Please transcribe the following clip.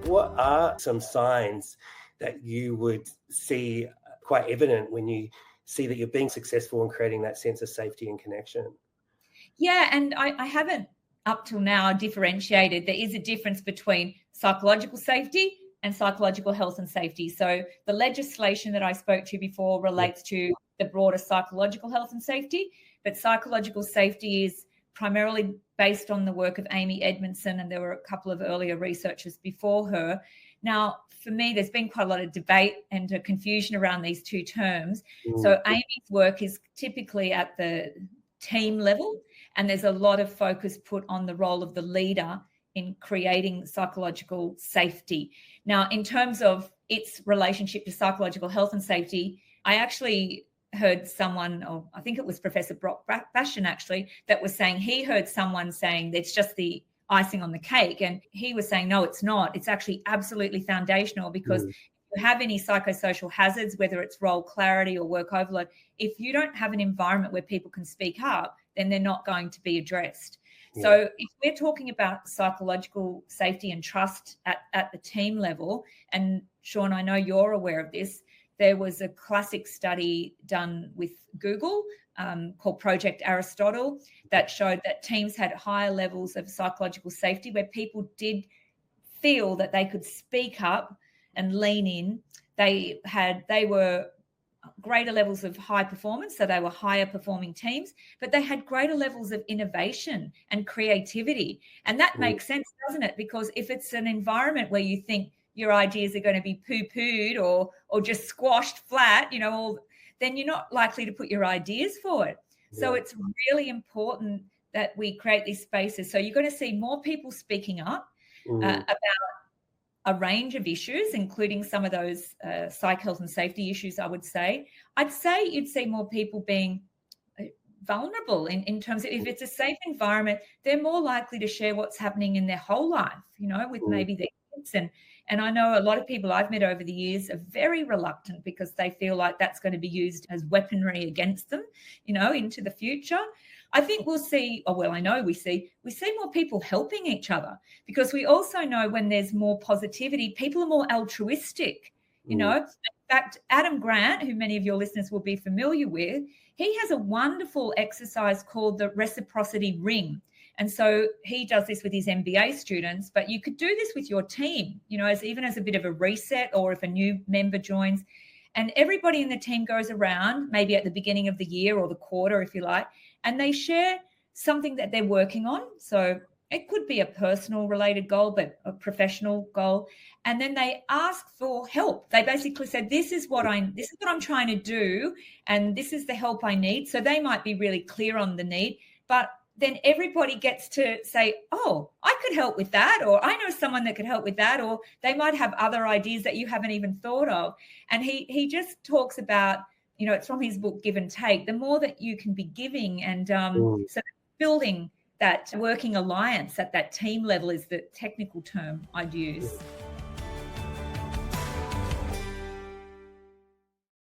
what are some signs that you would see quite evident when you see that you're being successful in creating that sense of safety and connection? Yeah, and I haven't up till now differentiated. There is a difference between psychological safety and psychological health and safety. So the legislation that I spoke to before relates to the broader psychological health and safety, but psychological safety is primarily based on the work of Amy Edmondson, and there were a couple of earlier researchers before her. Now, for me, there's been quite a lot of debate and confusion around these two terms. So Amy's work is typically at the team level, and there's a lot of focus put on the role of the leader in creating psychological safety. Now, in terms of its relationship to psychological health and safety, I actually heard someone, or I think it was Professor Brock Bashan actually, that was saying he heard someone saying it's just the icing on the cake. And he was saying, no, it's not. It's actually absolutely foundational, because if you have any psychosocial hazards, whether it's role clarity or work overload, if you don't have an environment where people can speak up, then they're not going to be addressed. So if we're talking about psychological safety and trust at the team level, and Sean, I know you're aware of this, there was a classic study done with Google called Project Aristotle that showed that teams had higher levels of psychological safety where people did feel that they could speak up and lean in. They were greater levels of high performance, so they were higher performing teams, but they had greater levels of innovation and creativity. And that makes sense, doesn't it? Because if it's an environment where you think your ideas are going to be poo-pooed or just squashed flat, then you're not likely to put your ideas forward. So it's really important that we create these spaces. So you're going to see more people speaking up about a range of issues, including some of those psych health and safety issues, I would say. I'd say you'd see more people being vulnerable in terms of, if it's a safe environment, they're more likely to share what's happening in their whole life, with maybe their kids. And I know a lot of people I've met over the years are very reluctant because they feel like that's going to be used as weaponry against them, into the future. I think we'll see, I know we see more people helping each other, because we also know when there's more positivity, people are more altruistic, In fact, Adam Grant, who many of your listeners will be familiar with, he has a wonderful exercise called the Reciprocity Ring. And so he does this with his MBA students, but you could do this with your team, even as a bit of a reset, or if a new member joins. And everybody in the team goes around, maybe at the beginning of the year or the quarter, if you like, and they share something that they're working on. So it could be a personal related goal, but a professional goal. And then they ask for help. They basically said, this is what I'm trying to do, and this is the help I need. So they might be really clear on the need, but then everybody gets to say, oh, I could help with that, or I know someone that could help with that, or they might have other ideas that you haven't even thought of. And he just talks about, it's from his book, Give and Take, the more that you can be giving. And so building that working alliance at that team level is the technical term I'd use.